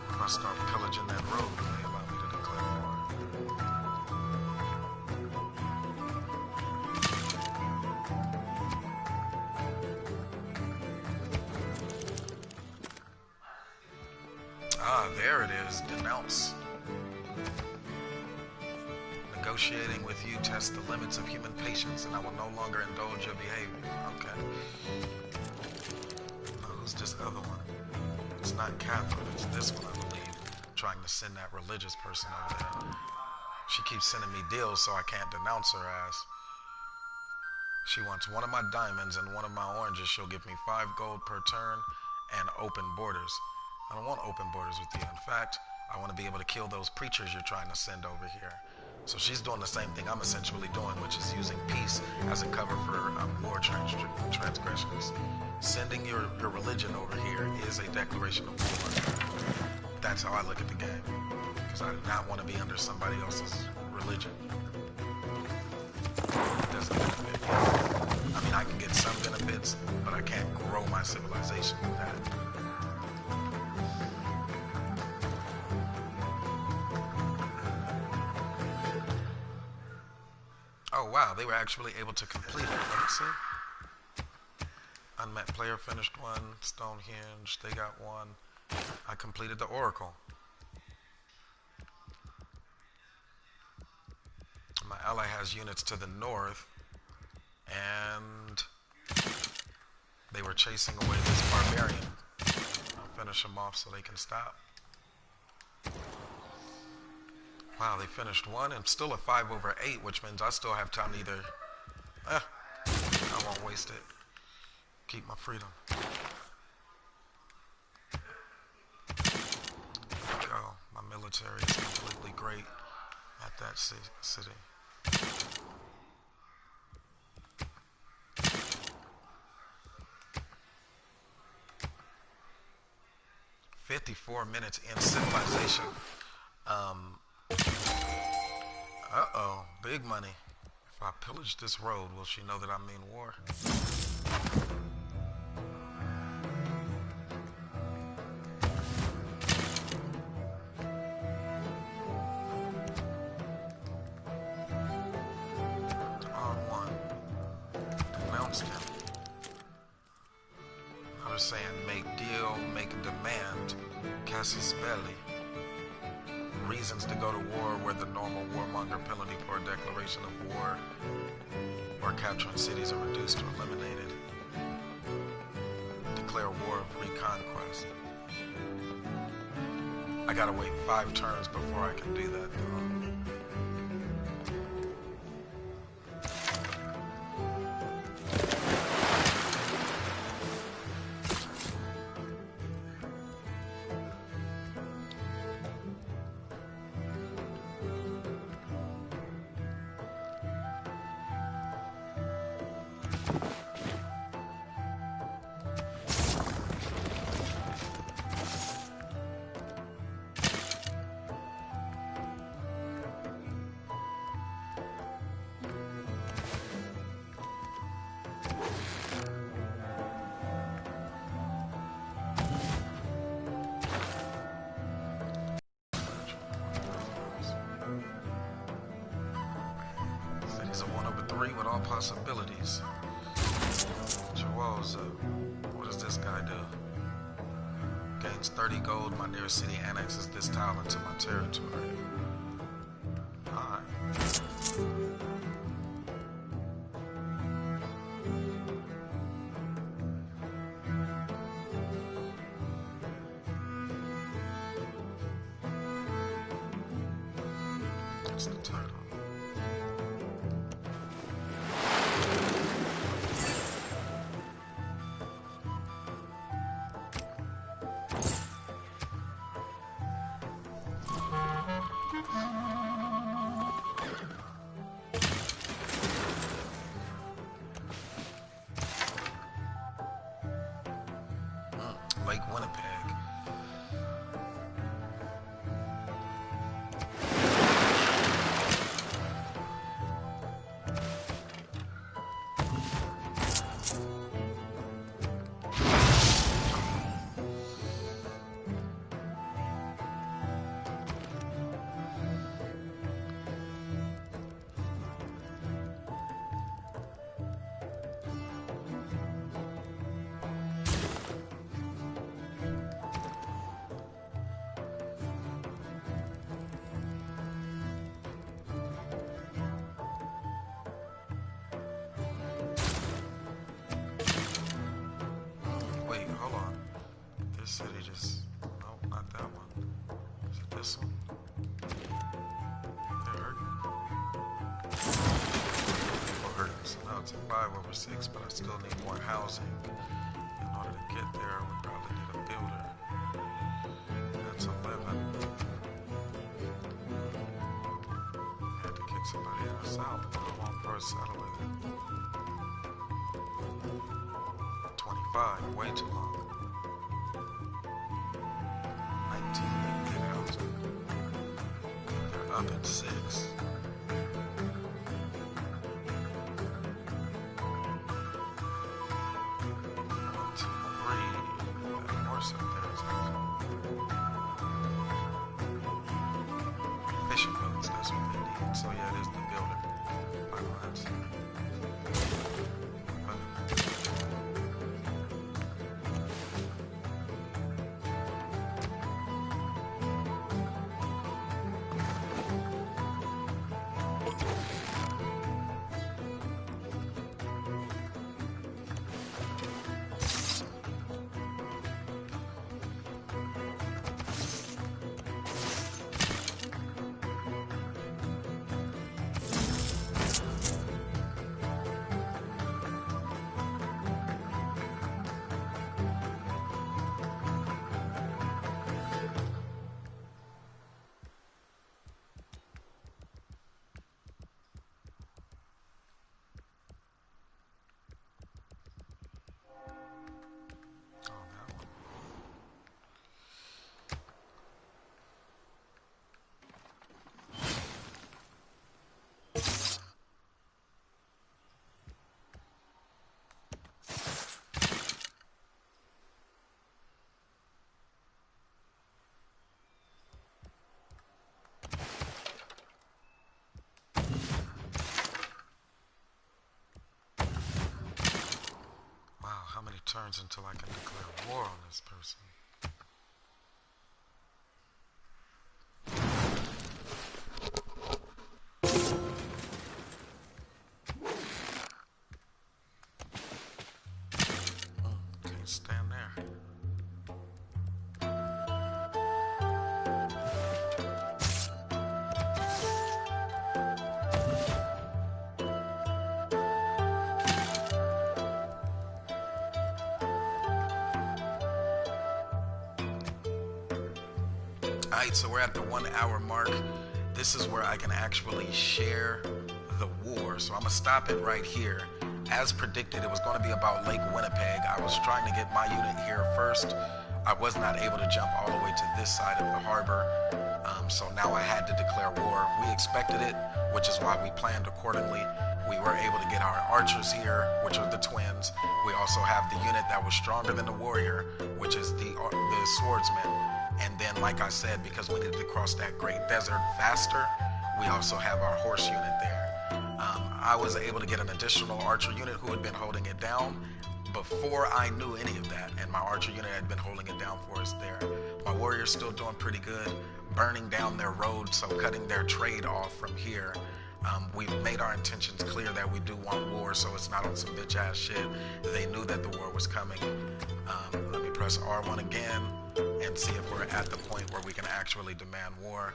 If I start pillaging that road, they allow me to declare war. Ah, there it is. Denounce. Negotiating with you tests the limits of human patience, and I will no longer indulge your behavior. Okay. Now, who's this other one? It's not Catherine, it's this one, I believe. Trying to send that religious person over there. She keeps sending me deals, so I can't denounce her ass. She wants one of my diamonds and one of my oranges. She'll give me 5 gold per turn and open borders. I don't want open borders with you. In fact, I want to be able to kill those preachers you're trying to send over here. So she's doing the same thing I'm essentially doing, which is using peace as a cover for war transgressions. Sending your religion over here is a declaration of war. That's how I look at the game. Because I do not want to be under somebody else's religion. It doesn't benefit me. I mean, I can get some benefits, but I can't grow my civilization with that. Oh wow, they were actually able to complete it. Let me see. Unmet player finished one. Stonehenge, they got one. I completed the Oracle. My ally has units to the north, and they were chasing away this barbarian. I'll finish them off so they can stop. Wow, they finished one and still a 5/8, which means I still have time to either... I won't waste it. Keep my freedom. Go. My military is completely great at that city. "54 minutes in civilization." Uh-oh, big money. If I pillage this road, will she know that I mean war? On one. Denounced him. I was saying make deal, make a demand. Casus belli. Reasons to go to war where the normal warmonger penalty for a declaration of war or capturing cities are reduced or eliminated. Declare war of reconquest. I gotta wait 5 turns before I can do that though. agree with all possibilities. Jawal's what does this guy do? Gains 30 gold. My nearest city annexes this tile into my territory. Alright. That's the turtle. Lake Winnipeg. Wait, hold on. This city just... No, not that one. Is it this one? They're hurting. People hurting. So now it's a 5/6, but I still need more housing. In order to get there, we probably need a builder. That's 11. Had to kick somebody in the south. How long for a settle with it? 25, way too long. 19, big housing. They're up at 6. 1, 2, 3. That horse up there is awesome. Fishing boats, that's what they need. So yeah, it is the builder. Pipelines. How many turns until I can declare war on this person? Can't stand there. Alright, so we're at the 1 hour mark. This is where I can actually share the war. So I'm gonna stop it right here. As predicted, it was going to be about Lake Winnipeg. I was trying to get my unit here first. I was not able to jump all the way to this side of the harbor. So now I had to declare war. We expected it, which is why we planned accordingly. We were able to get our archers here, which are the twins. We also have the unit that was stronger than the warrior, which is the swordsman. And then, like I said, because we needed to cross that great desert faster, we also have our horse unit there. I was able to get an additional archer unit who had been holding it down before I knew any of that, and my archer unit had been holding it down for us there. My warrior's still doing pretty good, burning down their road, so cutting their trade off from here. We've made our intentions clear that we do want war, so it's not on some bitch ass shit. They knew that the war was coming. Let me press R1 again and see if we're at the point where we can actually demand war.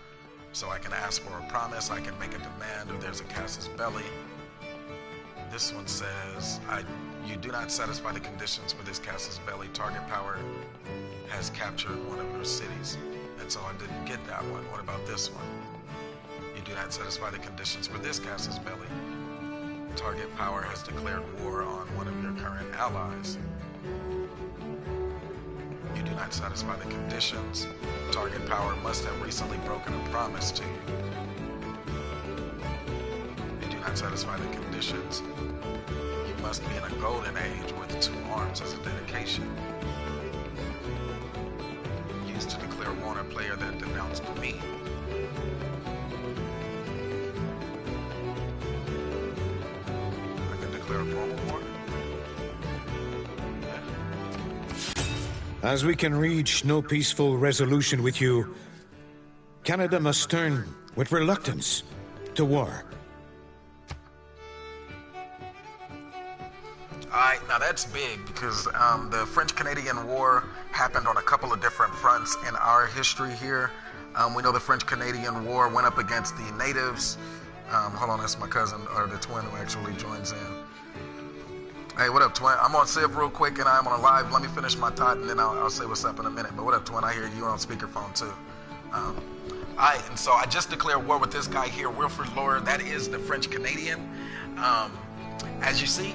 So I can ask for a promise, I can make a demand, or there's a casus belli. This one says, you do not satisfy the conditions for this casus belli. Target power has captured one of your cities. And so I didn't get that one. What about this one? You do not satisfy the conditions for this casus belli. Target power has declared war on one of your current allies. You do not satisfy the conditions. Target power must have recently broken a promise to you. You do not satisfy the conditions. You must be in a golden age with 2 arms as a dedication. Used to declare war on a player that denounced me. I can declare a formal war. As we can reach no peaceful resolution with you, Canada must turn with reluctance to war. Alright, now that's big because the French-Canadian War happened on a couple of different fronts in our history here. We know the French-Canadian War went up against the natives. Hold on, that's my cousin, or the twin who actually joins in. Hey, what up, twin? I'm on Civ real quick and I'm on a live. Let me finish my thought and then I'll say what's up in a minute. But what up, twin? I hear you on speakerphone too. Alright, and so I just declared war with this guy here, Wilfrid Laurier. That is the French-Canadian. As you see,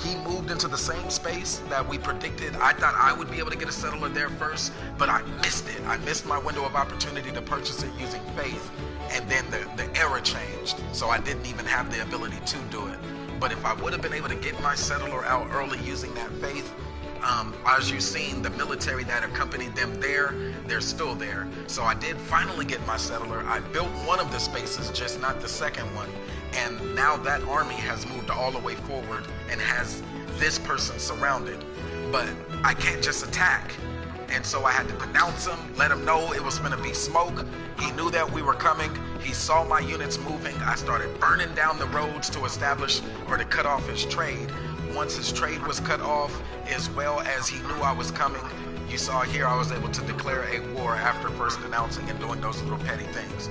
he moved into the same space that we predicted. I thought I would be able to get a settler there first, but I missed it. I missed my window of opportunity to purchase it using faith, and then the era changed, so I didn't even have the ability to do it. But if I would have been able to get my settler out early using that faith, as you've seen, the military that accompanied them there, they're still there. So I did finally get my settler. I built one of the spaces, just not the second one. And now that army has moved all the way forward and has this person surrounded. But I can't just attack. And so I had to denounce him, let him know it was gonna be smoke. He knew that we were coming. He saw my units moving. I started burning down the roads to establish or to cut off his trade. Once his trade was cut off, as well as he knew I was coming, you saw here I was able to declare a war after first denouncing and doing those little petty things.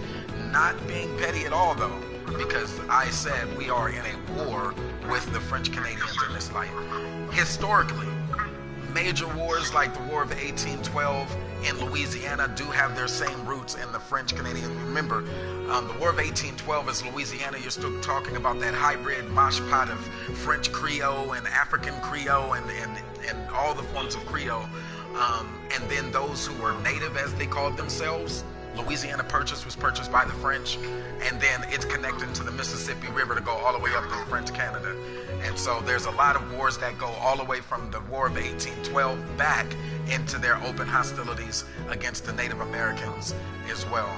Not being petty at all though, because I said we are in a war with the French Canadians in this light. Historically, major wars like the War of 1812 in Louisiana do have their same roots in the French Canadian. Remember, the War of 1812 is Louisiana. You're still talking about that hybrid mosh pot of French Creole and African Creole and all the forms of Creole. And then those who were native, as they called themselves, Louisiana Purchase was purchased by the French, and then it's connected to the Mississippi River to go all the way up to French Canada. And so there's a lot of wars that go all the way from the War of 1812 back into their open hostilities against the Native Americans as well.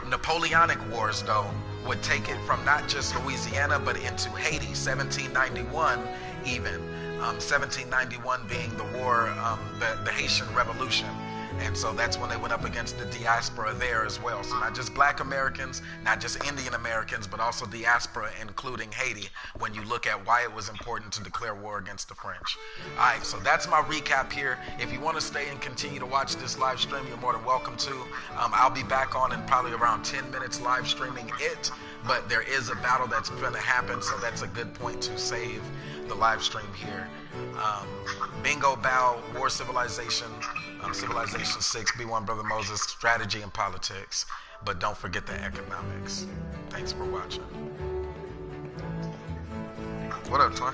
Napoleonic Wars, though, would take it from not just Louisiana, but into Haiti, 1791 even. 1791 being the war, the Haitian Revolution. And so that's when they went up against the diaspora there as well. So not just Black Americans, not just Indian Americans, but also diaspora, including Haiti, when you look at why it was important to declare war against the French. All right, so that's my recap here. If you want to stay and continue to watch this live stream, you're more than welcome to. I'll be back on in probably around 10 minutes live streaming it, but there is a battle that's going to happen, so that's a good point to save the live stream here. Bingo Bow, War Civilization, Civilization 6, B1 Brother Moses, Strategy and Politics, but don't forget the economics. Thanks for watching. What up, Twin?